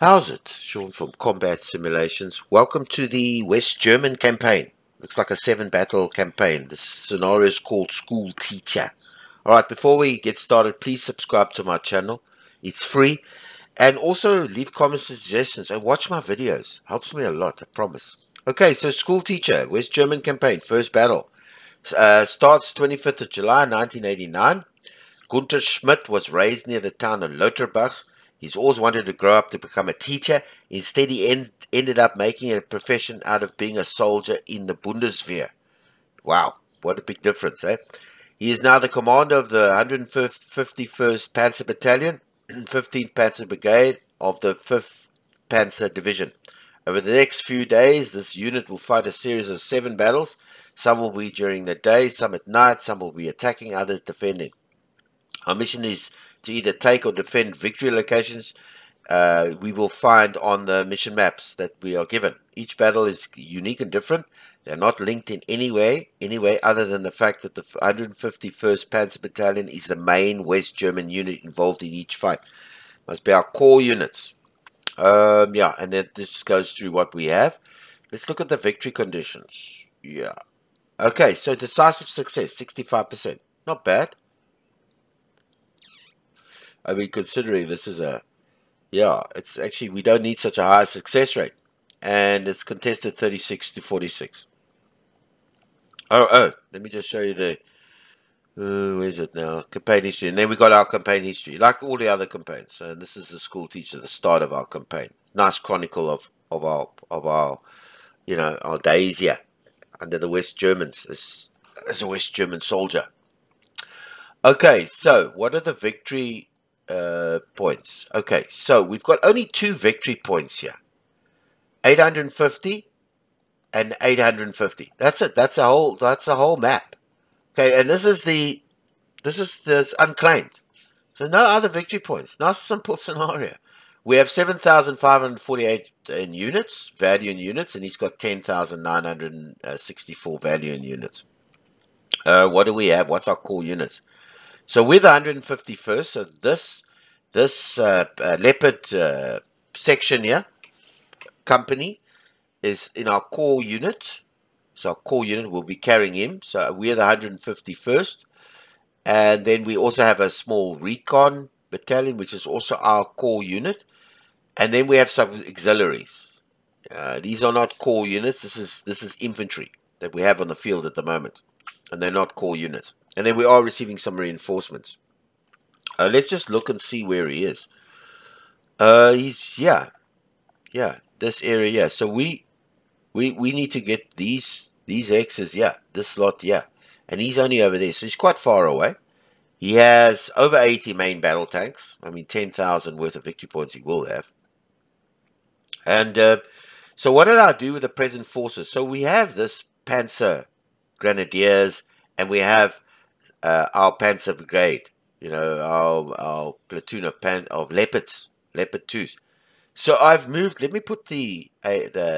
How's it? Sean from Combat Simulations. Welcome to the West German campaign. Looks like a 7-battle campaign. The scenario is called School Teacher. Alright, before we get started, please subscribe to my channel. It's free. And also leave comments and suggestions and watch my videos. Helps me a lot, I promise. Okay, so School Teacher, West German campaign, first battle. Starts 25th of July 1989. Gunther Schmidt was raised near the town of Lauterbach. He's always wanted to grow up to become a teacher. Instead, he ended up making a profession out of being a soldier in the Bundeswehr. Wow, what a big difference, eh? He is now the commander of the 151st Panzer Battalion, 15th Panzer Brigade of the 5th Panzer Division. Over the next few days, this unit will fight a series of 7 battles. Some will be during the day, some at night, some will be attacking, others defending. Our mission is to either take or defend victory locations we will find on the mission maps that we are given. Each battle is unique and different. They're not linked in any way other than the fact that the 151st Panzer Battalion is the main West German unit involved in each fight. Must be our core units. Yeah, and then this goes through what we have. Let's look at the victory conditions. Yeah. Okay, so decisive success, 65%. Not bad. I mean, considering this is it's actually, we don't need such a high success rate. And it's contested 36 to 46. Let me just show you the, where is it now? Campaign history. And then we got our campaign history, like all the other campaigns. So this is the School Teacher, the start of our campaign. Nice chronicle of our, our days here under the West Germans as a West German soldier. Okay, so what are the victory points? Okay, so we've got only 2 victory points here, 850 and 850. That's it. That's the whole map. Okay, and this is unclaimed, so no other victory points. Nice simple scenario. We have 7,548 in units, value in units, and he's got 10,964 value in units. What do we have? What's our core units? So we're the 151st. So this Leopard section here, company, is in our core unit. So our core unit will be carrying him. So we're the 151st. And then we also have a small recon battalion, which is also our core unit. And then we have some auxiliaries. These are not core units. This is infantry that we have on the field at the moment. And they're not core units. And then we are receiving some reinforcements. Let's just look and see where he is. He's, yeah, this area, yeah. So we need to get these X's, yeah, this slot, yeah. And he's only over there, so he's quite far away. He has over 80 main battle tanks. I mean, 10,000 worth of victory points he will have. And so what did I do with the present forces? So we have this Panzer Grenadiers, and we have our Panzer Brigade, our platoon of Leopards, Leopard 2s. So I've moved, let me put the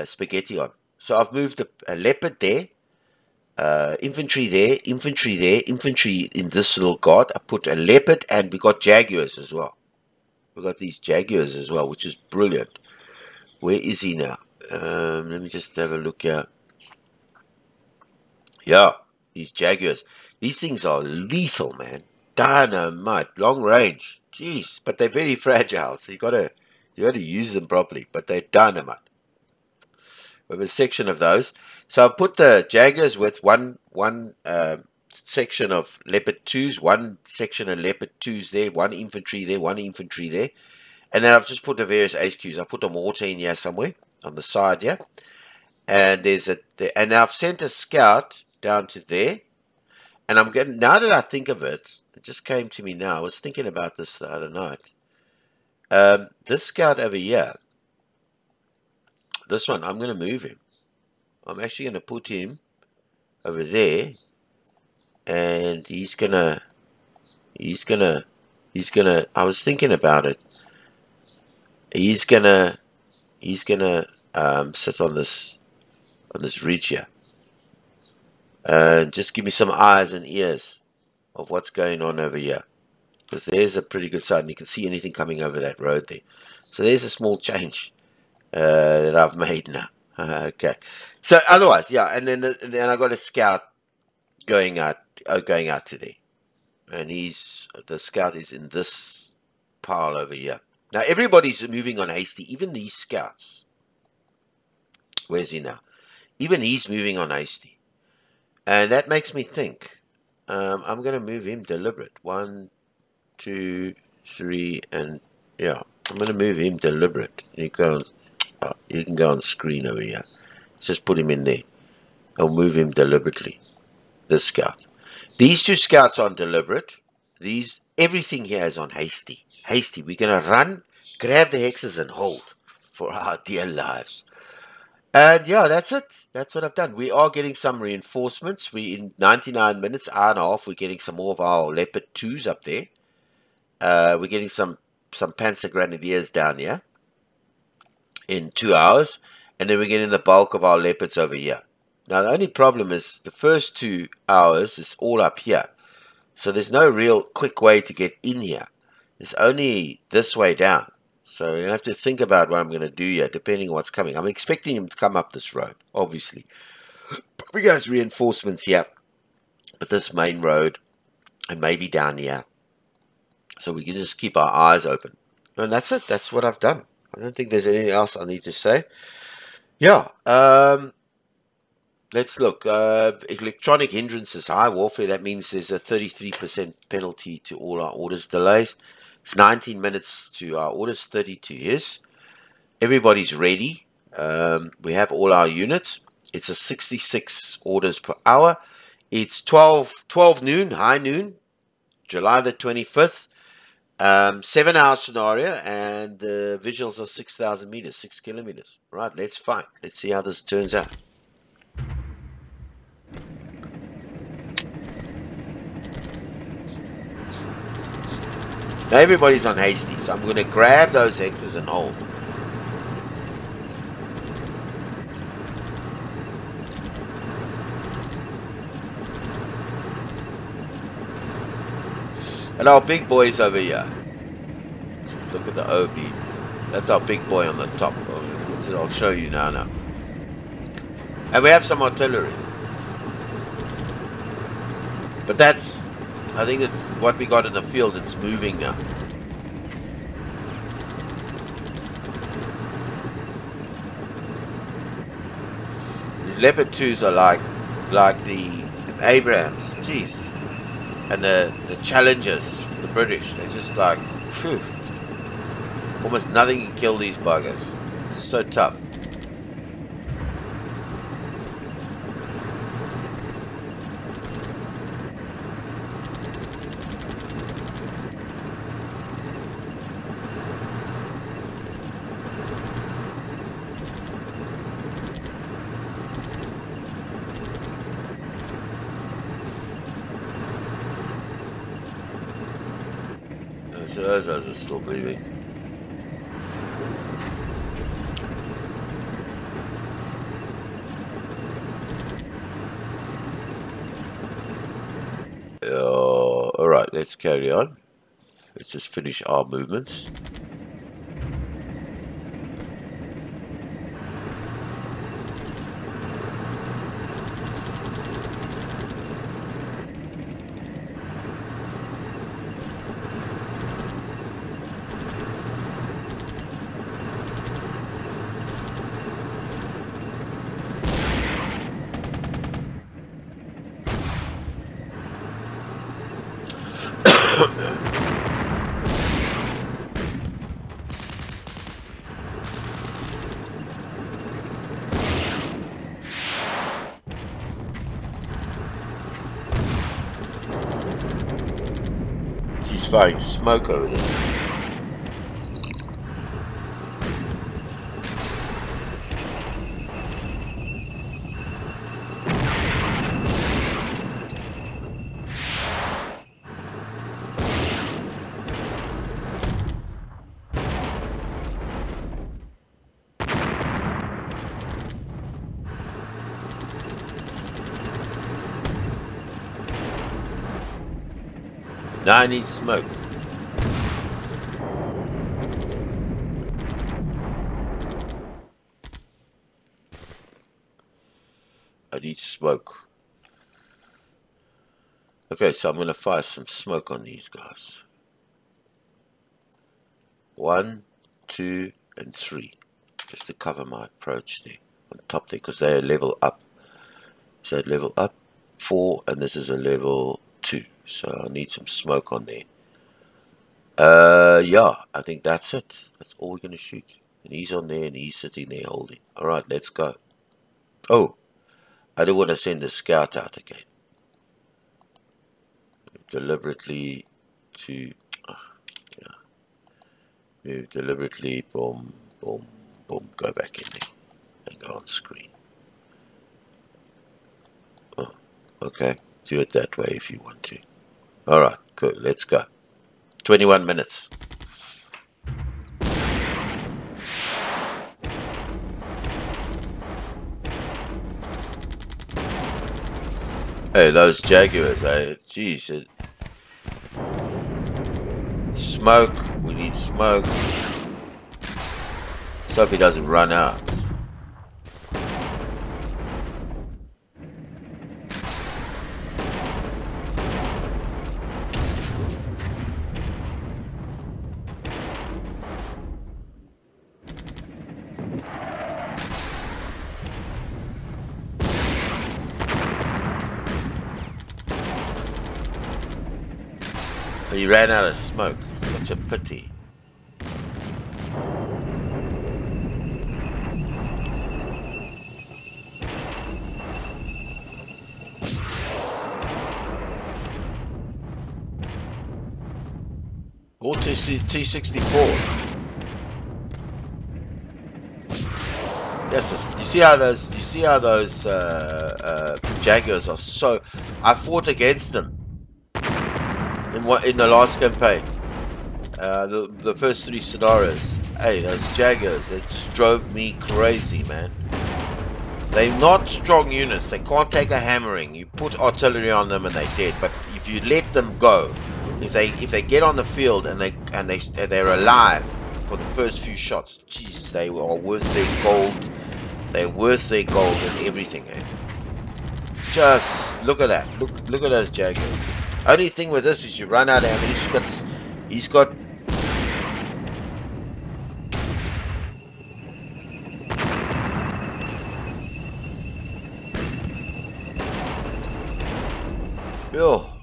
spaghetti on. So I've moved a Leopard there, infantry there, infantry in this little guard. I put a Leopard, and we got Jaguars as well. We got these Jaguars as well, which is brilliant. Where is he now? Let me just have a look here. Yeah, these Jaguars. These things are lethal, man. Dynamite, long range. Jeez, but they're very fragile, so you gotta use them properly. But they're dynamite. We have a section of those. So I've put the Jaguars with one section of Leopard 2s, one section of Leopard 2s there, one infantry there, one infantry there. And then I've just put the various HQs. I put a mortar in here somewhere on the side here. And and I've sent a scout down to there. And I'm getting, now that I think of it, it just came to me now. I was thinking about this the other night. This scout over here, this one, I'm going to move him. I'm actually going to put him over there. And he's gonna, I was thinking about it. He's gonna sit on this ridge here. And just give me some eyes and ears of what's going on over here. Because there's a pretty good sight, and you can see anything coming over that road there. So there's a small change that I've made now. Okay. So otherwise, yeah, and then I got a scout going out to there, and the scout is in this pile over here. Now everybody's moving on hasty, even these scouts. Where's he now? Even he's moving on hasty, and that makes me think. I'm going to move him deliberate. 1, 2, 3, and yeah, I'm going to move him deliberate. You can go on screen over here. Let's just put him in there. I'll move him deliberately. This scout. These two scouts are on deliberate. Everything here is on hasty. Hasty. We're going to run, grab the hexes, and hold for our dear lives. And yeah, that's it. That's what I've done. We are getting some reinforcements. In 99 minutes, hour and a half, we're getting some more of our Leopard 2s up there. We're getting some Panzer Grenadiers down here in 2 hours. And then we're getting the bulk of our Leopards over here. Now, the only problem is the first 2 hours is all up here. So there's no real quick way to get in here. It's only this way down. So you're going to have to think about what I'm going to do here, depending on what's coming. I'm expecting him to come up this road, obviously. But we got reinforcements here. But this main road, and maybe down here. So we can just keep our eyes open. And that's it. That's what I've done. I don't think there's anything else I need to say. Yeah. Let's look. Electronic hindrances, high warfare. That means there's a 33% penalty to all our orders delays. It's 19 minutes to our orders, 30 to his. Everybody's ready. We have all our units. It's a 66 orders per hour. It's 12 noon, high noon, July the 25th. 7-hour scenario, and the visuals are 6,000 meters, 6 kilometers. Right, let's fight. Let's see how this turns out. Now everybody's on hasty, so I'm going to grab those hexes and hold. And our big boys over here. Look at the OB. That's our big boy on the top. I'll show you now. And we have some artillery. But I think it's what we got in the field. It's moving now. These Leopard 2s are like the Abrams. Jeez. And the Challengers, the British. They're just like, phew. Almost nothing can kill these buggers. It's so tough. So those are still moving. Alright, let's carry on. Let's just finish our movements. She's firing smoke over there. Now I need smoke. I need smoke. Okay, so I'm going to fire some smoke on these guys. 1, 2, and 3. Just to cover my approach there. On top there, because they're level up. So level up 4, and this is a level 2. So I need some smoke on there. Yeah, I think that's it. That's all we're going to shoot. And he's on there, and he's sitting there holding. Alright, let's go. Oh, I don't want to send a scout out again. Deliberately to... yeah. Move deliberately, boom, boom, boom. Go back in there. And go on screen. Oh, okay. Do it that way if you want to. Alright, good. Let's go. 21 minutes. Hey, those Jaguars, jeez. Smoke, we need smoke. Let's hope he doesn't run out. He ran out of smoke. Such a pity. All T-64s. Yes, you see how those Jaguars are so. I fought against them in the last campaign. The first 3 scenarios. Hey, those Jaguars, they just drove me crazy, man. They're not strong units. They can't take a hammering. You put artillery on them and they're dead. But if you let them go, if they get on the field and they're alive for the first few shots, jeez, they are worth their gold. They're worth their gold and everything, eh? Just look at that. Look at those Jaguars. Only thing with this is you run out of ammunition. He's got. Oh,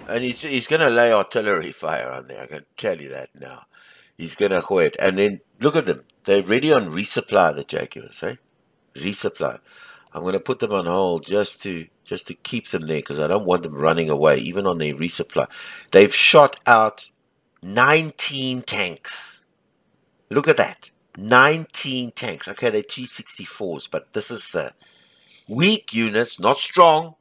and he's gonna lay artillery fire on there. I can tell you that now. He's gonna quit. And then look at them. They're ready on resupply. The Jaguars, eh? Resupply. I'm gonna put them on hold just to keep them there because I don't want them running away. Even on their resupply, they've shot out 19 tanks. Look at that. 19 tanks. Okay, they're T-64s, but this is weak units, not strong,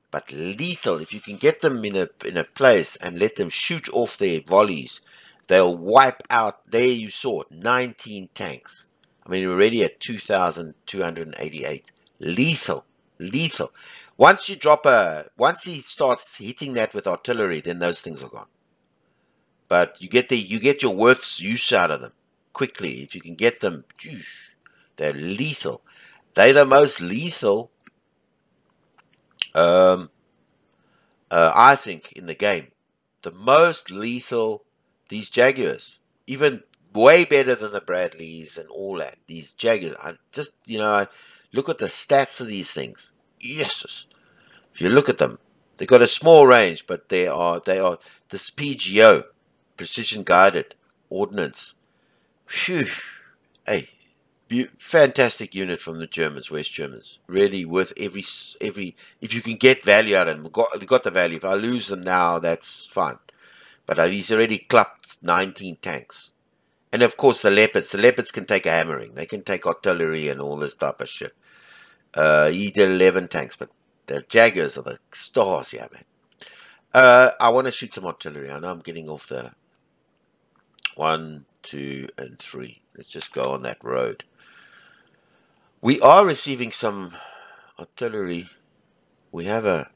but lethal. If you can get them in a place and let them shoot off their volleys, they'll wipe out. There you saw it, 19 tanks. I mean, we're already at 2,288. Lethal, lethal. Once he starts hitting that with artillery, then those things are gone. But you get your worth's use out of them quickly. If you can get them, they're lethal. They're the most lethal, I think, in the game. The most lethal, these Jaguars. Even way better than the Bradleys and all that. These Jaguars. I just, I look at the stats of these things. Yes. If you look at them, they've got a small range, but they are this PGO, precision guided ordnance. Phew. Hey, fantastic unit from the Germans, West Germans. Really worth every. If you can get value out of them, they got the value. If I lose them now, that's fine. But he's already clubbed 19 tanks. And of course the Leopards. The Leopards can take a hammering. They can take artillery and all this type of shit. He did 11 tanks, but the Jaguars are the stars, yeah, man. I want to shoot some artillery. I know I'm getting off the 1, 2, and 3. Let's just go on that road. We are receiving some artillery. We have a.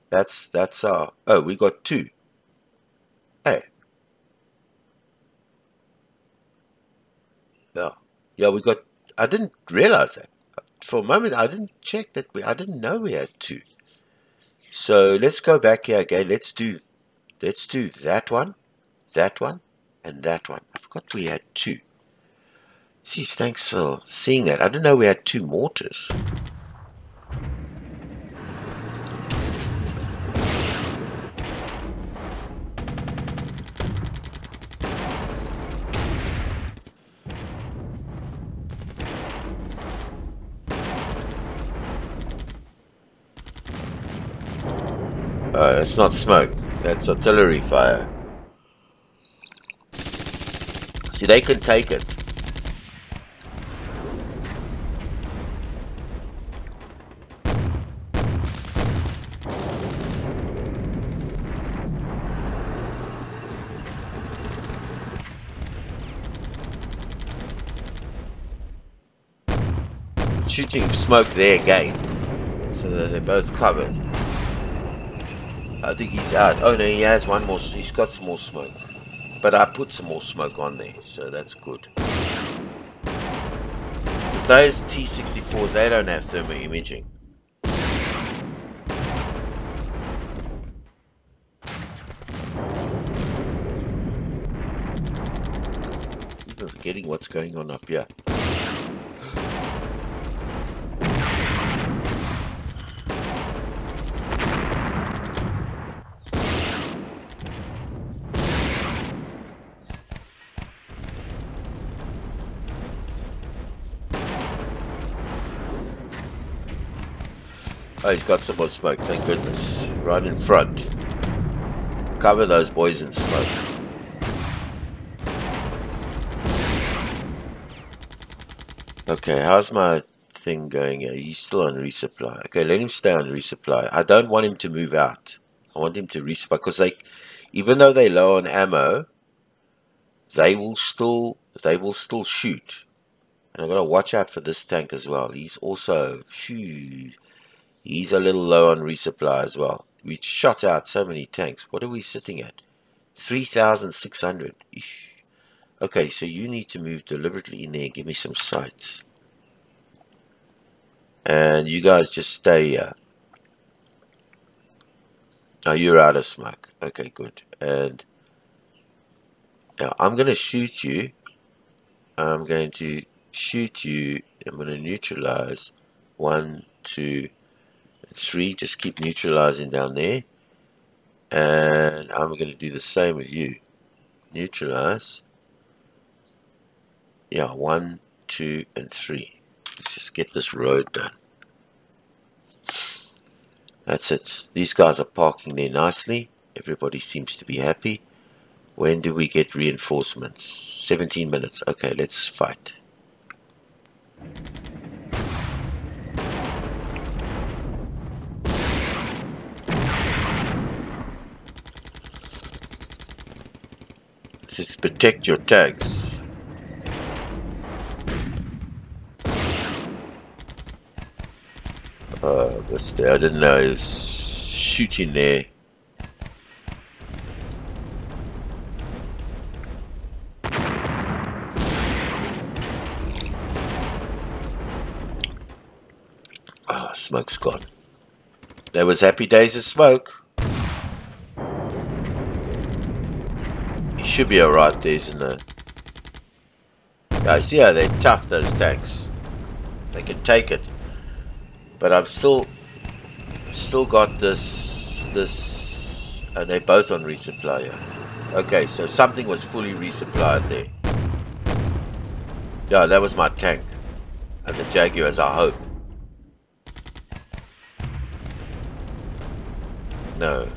That's our. Oh, we got 2. Hey. Yeah, we got. I didn't realize that. for a moment I didn't check that I didn't know we had 2. So let's go back here again. Let's do that one, and that one. I forgot we had 2. Jeez, thanks for seeing that. I didn't know we had 2 mortars. That's not smoke. That's artillery fire. See, they can take it. Shooting smoke there again, so that they're both covered. I think he's out. Oh no, he has one more. He's got some more smoke, but I put some more smoke on there, so that's good. Because those T-64s, they don't have thermal imaging. I'm forgetting what's going on up here. Oh, he's got some more smoke, thank goodness. Right in front. Cover those boys in smoke. Okay, how's my thing going here? He's still on resupply. Okay, let him stay on resupply. I don't want him to move out. I want him to resupply, because even though they're low on ammo, they will still shoot. And I've got to watch out for this tank as well. He's also, he's a little low on resupply as well. We shot out so many tanks. What are we sitting at? 3,600. Okay, so you need to move deliberately in there. Give me some sights. And you guys just stay here. Oh, you're out of smoke. Okay, good. And now I'm going to shoot you. I'm going to shoot you. I'm going to neutralize. 1, 2, 3. Just keep neutralizing down there. And I'm going to do the same with you. Neutralize. Yeah, 1, 2, and 3. Let's just get this road done. That's it. These guys are parking there nicely. Everybody seems to be happy. When do we get reinforcements? 17 minutes. Okay, let's fight. Just protect your tags. What's there? I didn't know he was shooting there. Oh, smoke's gone. There was happy days of smoke. He should be alright there, isn't it? I see how they're tough, those tanks. They can take it. But I've still got this, and they're both on resupply here. Okay, so something was fully resupplied there. Yeah, that was my tank. And the Jaguars, I hope. No.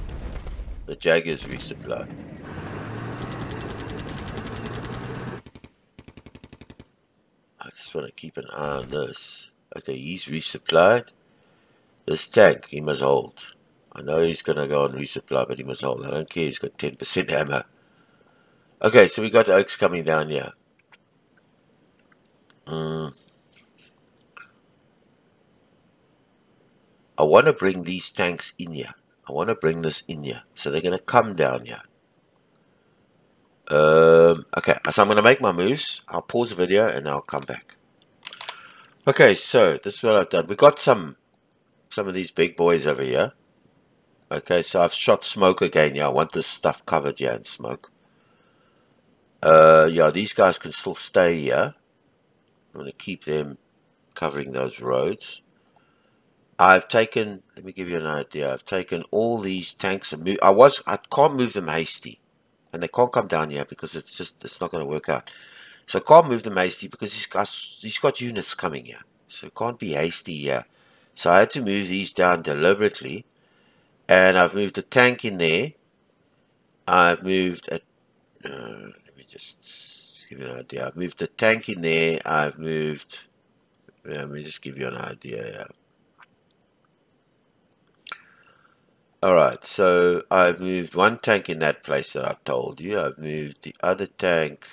The Jaguars resupplied. I just want to keep an eye on this. Okay, he's resupplied. This tank, he must hold. I know he's going to go on resupply, but he must hold. I don't care, he's got 10% ammo. Okay, so we got Oaks coming down here. I want to bring these tanks in here. I want to bring this in here. So they're going to come down here. Okay, so I'm going to make my moves. I'll pause the video and I'll come back. Okay, so this is what I've done. We got some of these big boys over here. Okay, so I've shot smoke again. Yeah, I want this stuff covered here in smoke. Yeah, these guys can still stay here. I'm going to keep them covering those roads. I've taken, let me give you an idea. I've taken all these tanks and I can't move them hasty. And they can't come down here because it's not going to work out. So I can't move them hasty because he's got units coming here. So it can't be hasty here. So I had to move these down deliberately. And I've moved a tank in there. I've moved a, let me just give you an idea. I've moved a tank in there. I've moved, let me just give you an idea. Yeah. Alright, so I've moved one tank in that place that I told you. I've moved the other tank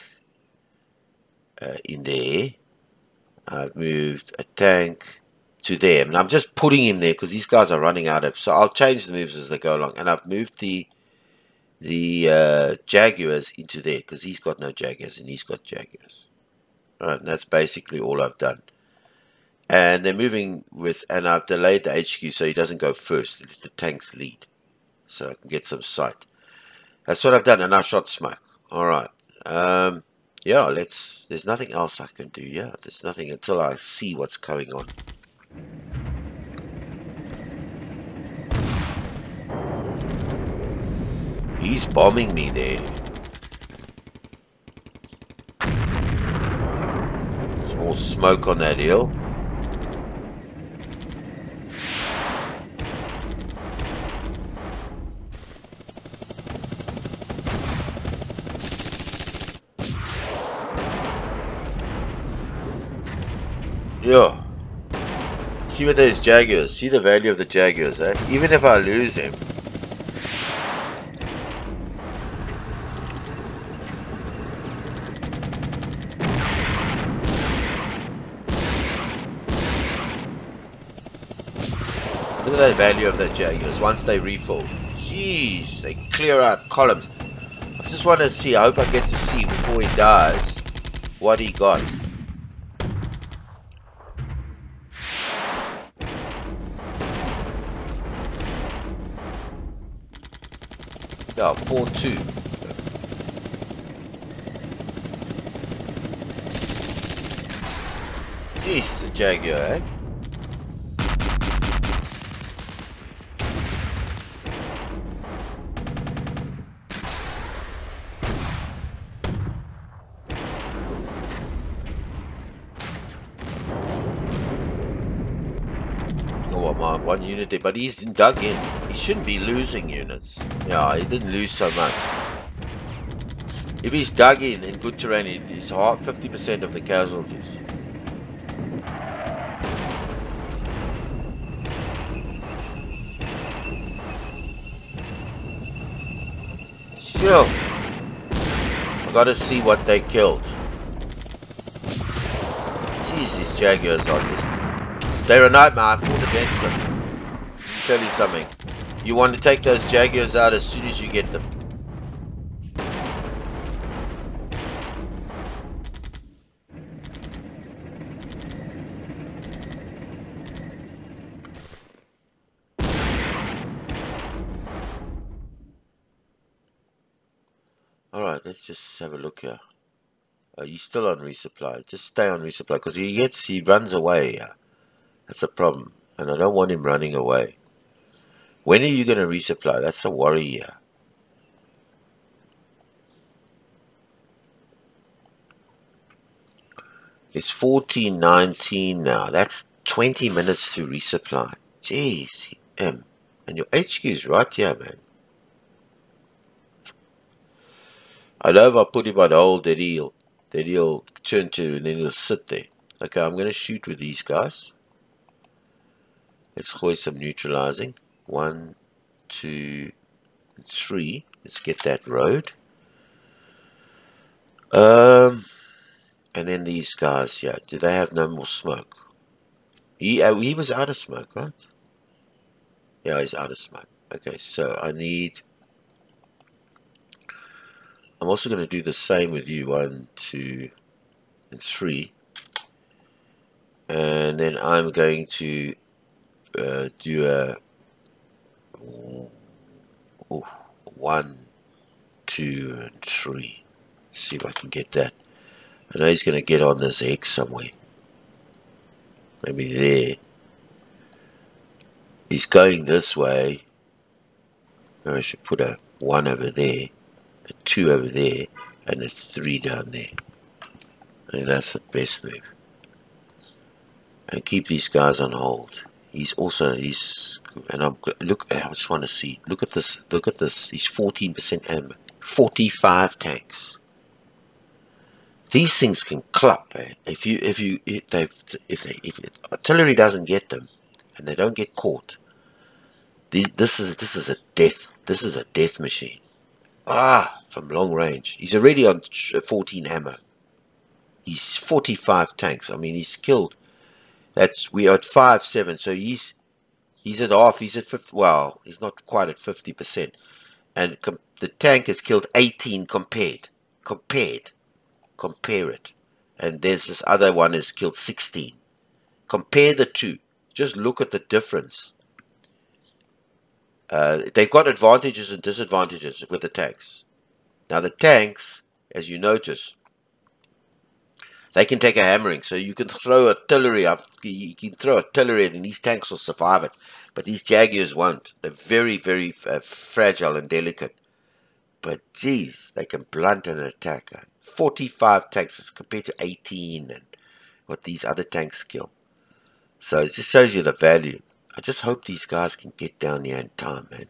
in there. I've moved a tank to there. And I'm just putting him there because these guys are running out of... So I'll change the moves as they go along. And I've moved the Jaguars into there because he's got no Jaguars and he's got Jaguars. Alright, and that's basically all I've done. And they're moving with... And I've delayed the HQ so he doesn't go first. It's the tank's lead. So I can get some sight. That's what I've done, and I shot smoke. Alright. Yeah, there's nothing else I can do. Yeah, there's nothing until I see what's going on. He's bombing me there. Some more smoke on that hill. Yeah. See what those Jaguars. See the value of the Jaguars, eh? Even if I lose him. Look at the value of the Jaguars once they refill. Jeez, they clear out columns. I just want to see, I hope I get to see before he dies what he got. Yeah, 4-2. Jeez, the Jaguar, eh? Oh, my one unit there, but he's dug in. He shouldn't be losing units. Yeah, he didn't lose so much. If he's dug in good terrain, he's 50% of the casualties. Sure. I gotta see what they killed. Jeez, these Jaguars are just... They're a nightmare. I fought against them. Let me tell you something. You want to take those Jaguars out as soon as you get them. Alright, let's just have a look here. He's still on resupply. Just stay on resupply because he runs away. That's a problem. And I don't want him running away. When are you going to resupply? That's a worry here. It's 14:19 now. That's 20 minutes to resupply. Jeez, and your HQ is right here, man. I know if I put him on hold that he'll turn to and then he'll sit there. Okay, I'm going to shoot with these guys. Let's hoist some neutralizing. 1, 2, 3. Let's get that road. And then these guys, yeah. Do they have no more smoke? He was out of smoke, right? Yeah, he's out of smoke. Okay, so I'm also going to do the same with you. 1, 2, and 3. And And then I'm going to do a 1, 2, and 3. See if I can get that. I know he's going to get on this X somewhere. Maybe there. He's going this way. I should put a 1 over there, a 2 over there, and a 3 down there. I think that's the best move. And keep these guys on hold. He's, and I just want to see. Look at this. He's 14% ammo. 45 tanks. These things can clup, eh? If artillery doesn't get them, and they don't get caught, this is a death machine. From long range. He's already on 14 ammo. He's 45 tanks. I mean, he's killed. We are at 5-7. So he's at half. He's at 50. Well, he's not quite at 50%. And the tank has killed 18 compared. Compare it. And there's this other one has killed 16. Compare the two. Just look at the difference. They've got advantages and disadvantages with the tanks. Now the tanks, as you notice, they can take a hammering. So you can throw artillery up. You can throw artillery and these tanks will survive it. But these Jaguars won't. They're very, very fragile and delicate. But geez, they can blunt an attacker. 45 tanks as compared to 18 and what these other tanks kill. So it just shows you the value. I just hope these guys can get down here in time, man.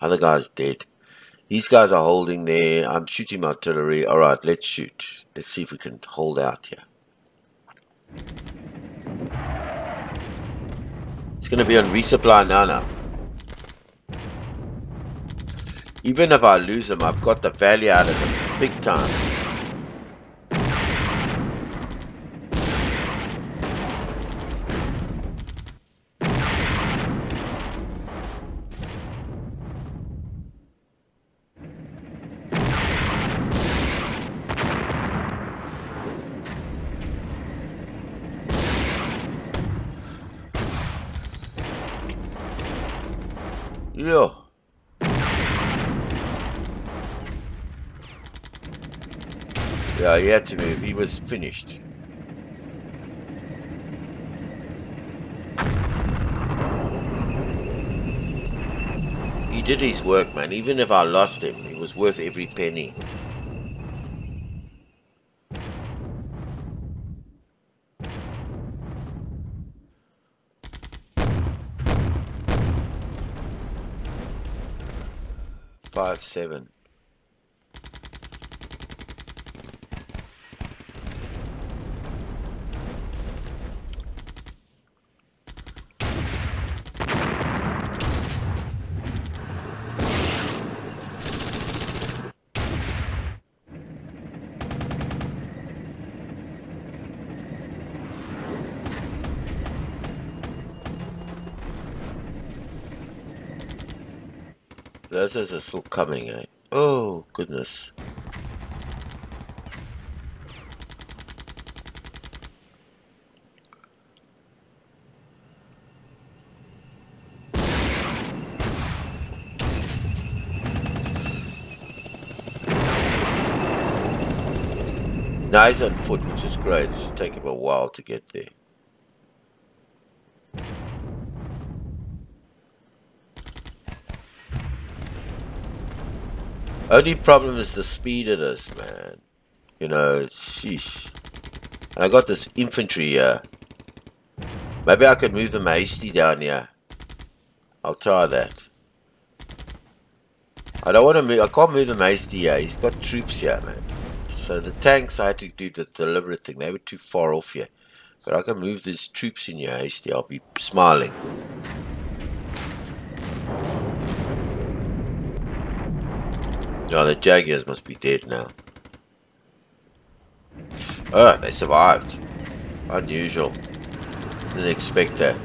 Other guy's dead. These guys are holding there. I'm shooting my artillery. Alright, let's shoot. Let's see if we can hold out here. It's going to be on resupply now. Even if I lose them, I've got the value out of them big time. Yeah. Yeah, he had to move. He was finished. He did his work, man. Even if I lost him, it was worth every penny. Five, 7. Those are still coming, eh? Oh, goodness. Now he's on foot, which is great. It'll take him a while to get there. Only problem is the speed of this, man. You know, sheesh. And I got this infantry here. Maybe I could move them hasty down here. I'll try that. I don't want to move. I can't move them hasty here. He's got troops here, man. So the tanks, I had to do the deliberate thing. They were too far off here. But I can move these troops in here hasty. I'll be smiling. No, the Jaguars must be dead now. Oh, they survived. Unusual. Didn't expect that.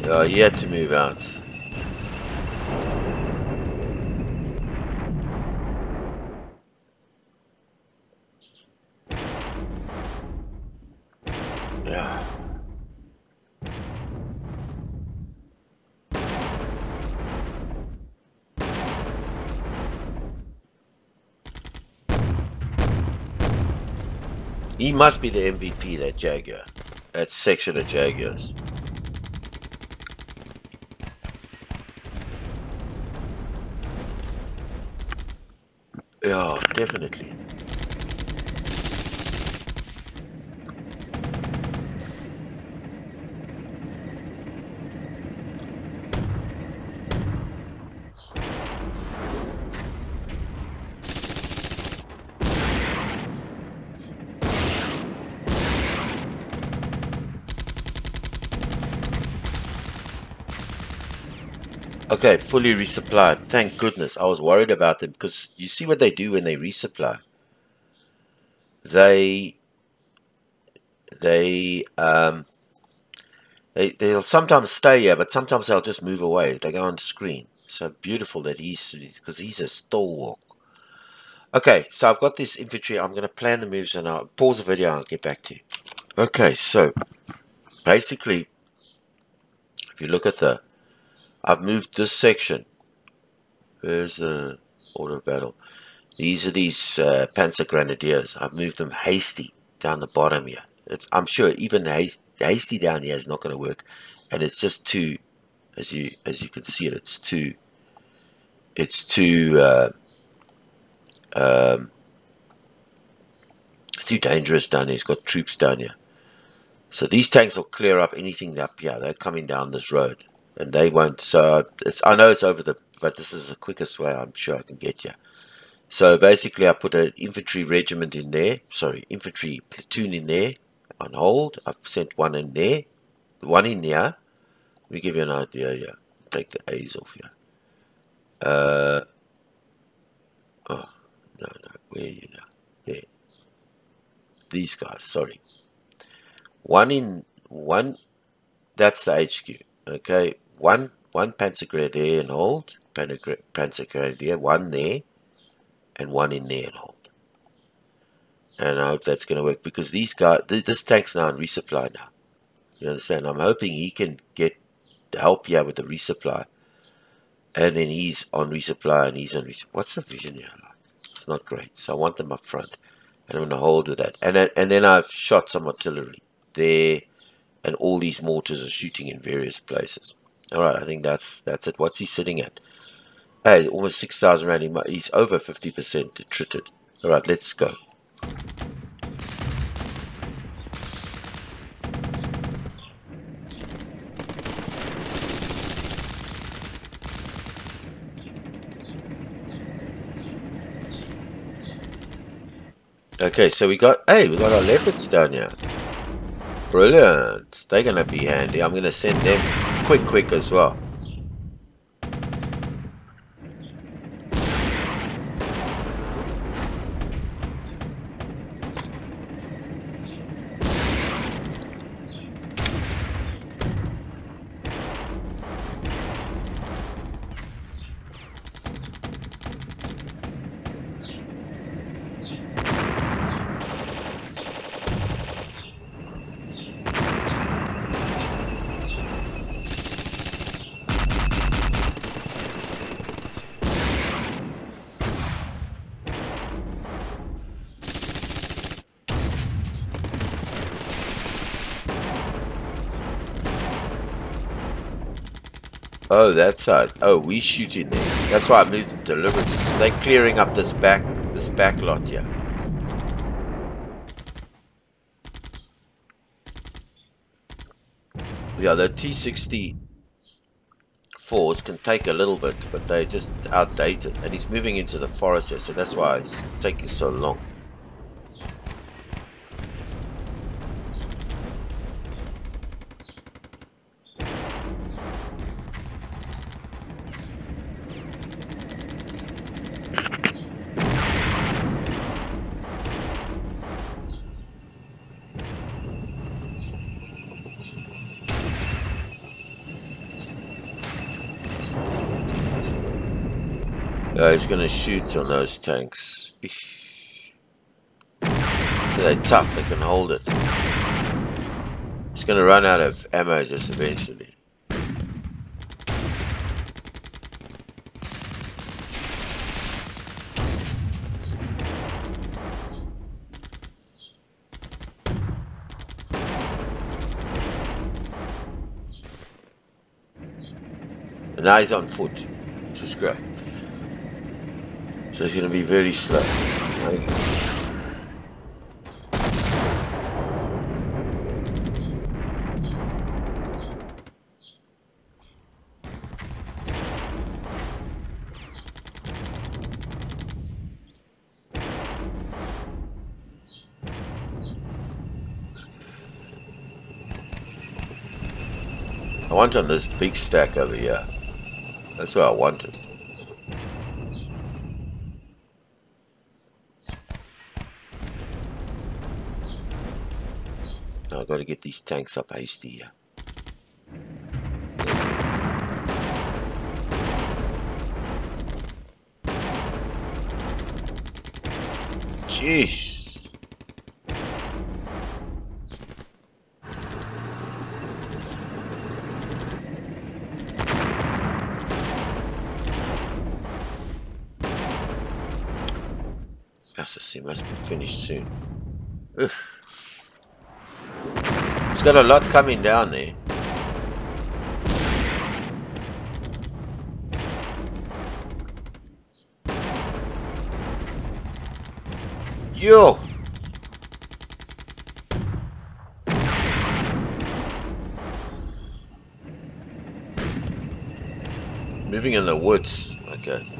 Oh, he had to move out. He must be the MVP, that Jaguar. That section of Jaguars. Yeah, definitely. Okay, fully resupplied. Thank goodness. I was worried about them because you see what they do when they resupply. They they um they'll sometimes stay here, but sometimes they'll just move away. They go on screen. So beautiful that because he's a stalwart. Okay, so I've got this infantry. I'm going to plan the moves and I'll pause the video and I'll get back to you. Okay, so basically, if you look at I've moved this section. Where's the order of battle? These are these Panzer Grenadiers. I've moved them hasty down the bottom here. I'm sure even hasty down here is not going to work, and it's just too, as you can see it, it's too it's too dangerous down here. It's got troops down here, so these tanks will clear up anything up here. They're coming down this road, and they won't. So I know it's over but this is the quickest way I'm sure I can get you. So basically, I put an infantry regiment in there. Sorry, infantry platoon in there on hold. I've sent one in there, one in there. Let me give you an idea here. Take the A's off here. Oh no, where are you now? There. These guys. Sorry. One. That's the HQ. Okay. One Panzer Grenadier and hold. Panzer Grenadier. One there. And one in there and hold. And I hope that's going to work because these guys, this tank's now on resupply now. You understand? I'm hoping he can get help here with the resupply. And then he's on resupply and he's on resupply. What's the vision here like? It's not great. So I want them up front. And I'm going to hold with that. And then I've shot some artillery there. And all these mortars are shooting in various places. Alright, I think that's it. What's he sitting at? Hey, almost 6,000 rand. He's over 50% attrited. Alright, let's go. Okay, so we got our leopards down here. Brilliant. They're going to be handy. I'm going to send them quick as well. Oh, that side. Oh, we shoot in there. That's why I moved them deliberately. So they're clearing up this back lot here. Yeah, the T-64s can take a little bit, but they're just outdated. And he's moving into the forest here, so that's why it's taking so long. He's going to shoot on those tanks. They're tough, they can hold it. He's going to run out of ammo just eventually. And now he's on foot, which is great. So he's going to be very slow. I want on this big stack over here. That's what I wanted. Now I've got to get these tanks up hasty here. Jeez. He must be finished soon. Ugh. It's got a lot coming down there. Yo! Moving in the woods. Okay.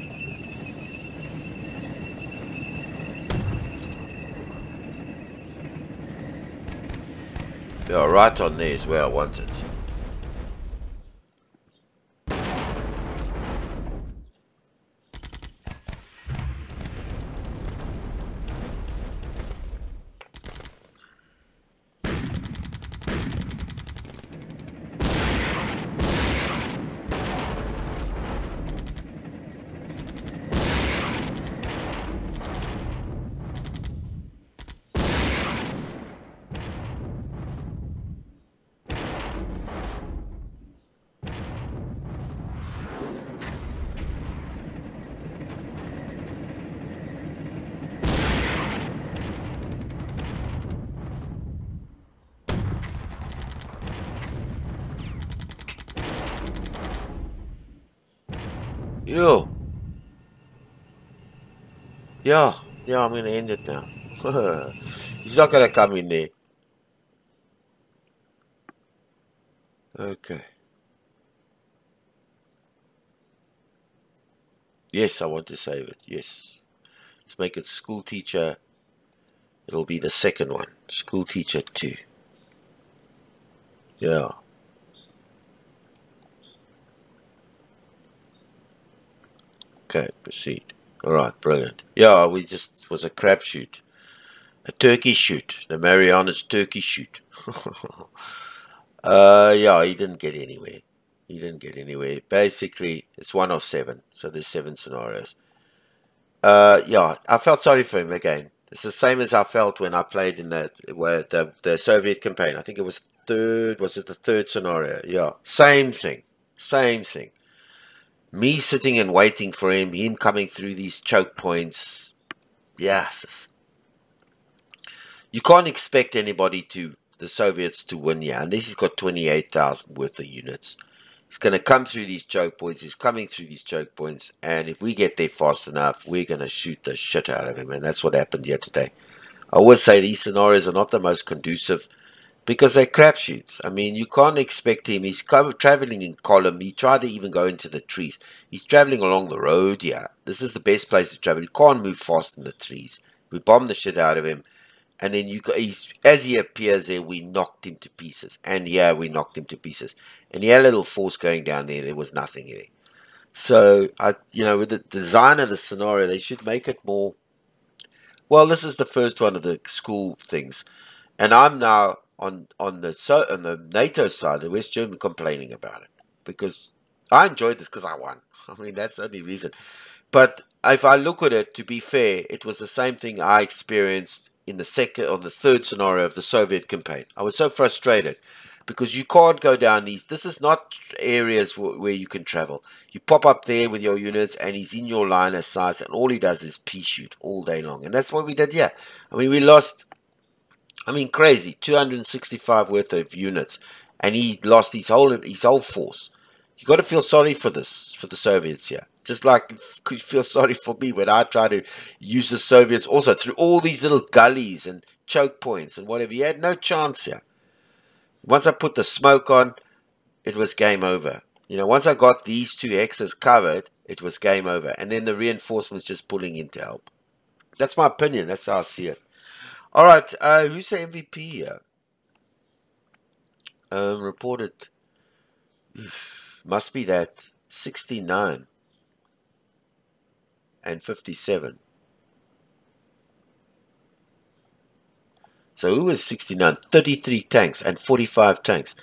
Yeah, right on there is where I want it. Yo. Yeah, I'm gonna end it now. He's not gonna come in there. Okay. Yes, I want to save it. Yes. Let's make it school teacher. It'll be the second one. School teacher 2. Yeah. Okay, proceed. Alright, brilliant. Yeah, we just was a crapshoot. A turkey shoot. The Marianas turkey shoot. Yeah, he didn't get anywhere. He didn't get anywhere. Basically, it's 1 of 7. So there's 7 scenarios. Yeah, I felt sorry for him again. It's the same as I felt when I played in the Soviet campaign. I think it was third. Was it the third scenario? Yeah, same thing. Same thing. Me sitting and waiting for him coming through these choke points. Yes. You can't expect anybody the Soviets to win here, unless he's got 28,000 worth of units. He's going to come through these choke points. He's coming through these choke points. And if we get there fast enough, we're going to shoot the shit out of him. And that's what happened here today. I always say these scenarios are not the most conducive because they're crapshoots. I mean, you can't expect him. He's traveling in column. He tried to even go into the trees. He's traveling along the road here. This is the best place to travel. He can't move fast in the trees. We bombed the shit out of him. And then as he appears there, we knocked him to pieces. And yeah, we knocked him to pieces. And he had a little force going down there. There was nothing there. So, with the design of the scenario, they should make it more... Well, this is the first one of the school things. And I'm now on the NATO side, the West German, complaining about it. Because I enjoyed this because I won. I mean, that's the only reason. But if I look at it, to be fair, it was the same thing I experienced in the second or the third scenario of the Soviet campaign. I was so frustrated because you can't go down these. This is not areas where you can travel. You pop up there with your units and he's in your line of sight and all he does is pea shoot all day long. And that's what we did here. I mean, we lost, crazy, 265 worth of units. And he lost his whole force. You got to feel sorry for the Soviets here. Just like you could feel sorry for me when I try to use the Soviets also through all these little gullies and choke points and whatever. You had no chance here. Once I put the smoke on, it was game over. You know, once I got these two hexes covered, it was game over. And then the reinforcements just pulling in to help. That's my opinion. That's how I see it. All right. Who's the MVP here? Reported. Must be that 69 and 57. So who was 69? 33 tanks and 45 tanks.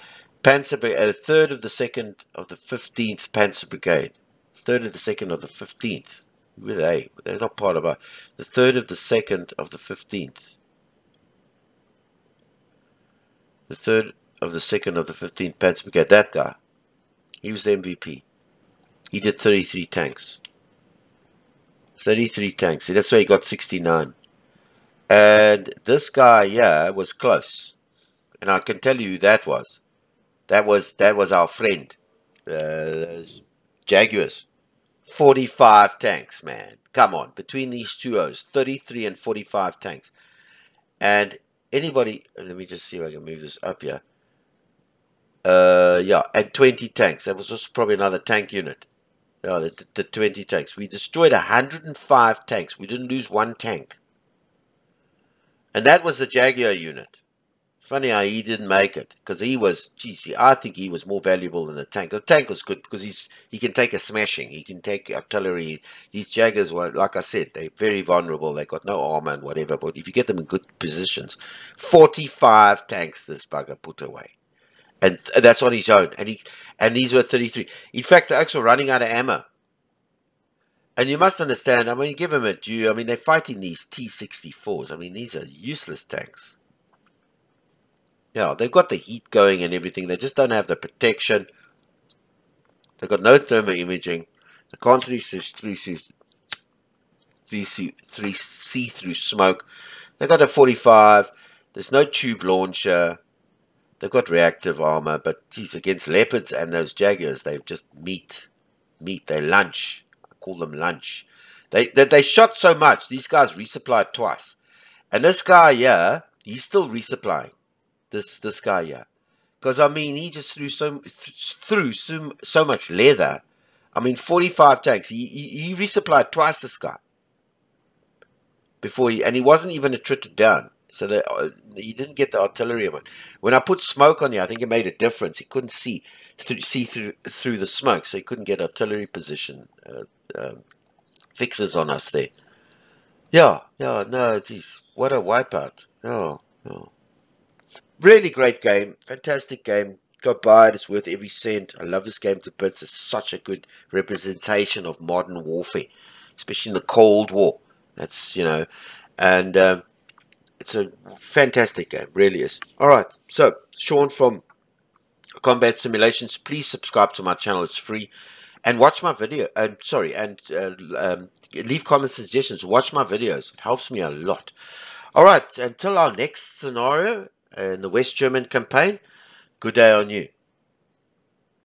Panzer Brigade, a third of the 2nd of the 15th Panzer Brigade. Third of the 2nd of the 15th. Who are they? They're not part of our... The third of the 2nd of the 15th. The third of the 2nd of the 15th Panzer Brigade. That guy. He was the MVP. He did 33 tanks. 33 tanks. So that's why he got 69. And this guy here was close. And I can tell you who that was. That was our friend. Jaguars. 45 tanks, man. Come on. Between these two O's. 33 and 45 tanks. And anybody... Let me just see if I can move this up here. Yeah, and 20 tanks. That was just probably another tank unit. Oh, the 20 tanks. We destroyed 105 tanks. We didn't lose one tank. And that was the Jaguar unit. Funny how he didn't make it. Because he was, geez, I think he was more valuable than the tank. The tank was good because he can take a smashing. He can take artillery. These Jaguars were, like I said, they're very vulnerable. They got no armor and whatever. But if you get them in good positions, 45 tanks this bugger put away. And that's on his own. And these were 33. In fact, the Oaks were running out of ammo. And you must understand, I mean, give them a due. I mean, they're fighting these T-64s. I mean, these are useless tanks. Yeah, they've got the heat going and everything. They just don't have the protection. They've got no thermal imaging. They can't see through smoke. They've got a 45. There's no tube launcher. They've got reactive armor, but geez, against Leopards and those Jaguars, they've just meat. They lunch. I call them lunch. They shot so much. These guys resupplied twice, and this guy here, he's still resupplying. This guy here, because I mean, he just threw so much leather. I mean, 45 tanks. He resupplied twice. This guy before and he wasn't even attrited down. So he didn't get the artillery. When I put smoke on here, I think it made a difference. He couldn't see through the smoke, so he couldn't get artillery position fixes on us there. Yeah, no, geez, what a wipeout. Oh. Really great game, fantastic game. Go buy it, it's worth every cent. I love this game to bits. It's such a good representation of modern warfare, especially in the Cold War. That's, you know, and it's a fantastic game, really is. All right, so Sean from Combat Simulations. Please subscribe to my channel; it's free, and watch my video. Leave comment suggestions. Watch my videos; it helps me a lot. All right, until our next scenario in the West German campaign. Good day on you.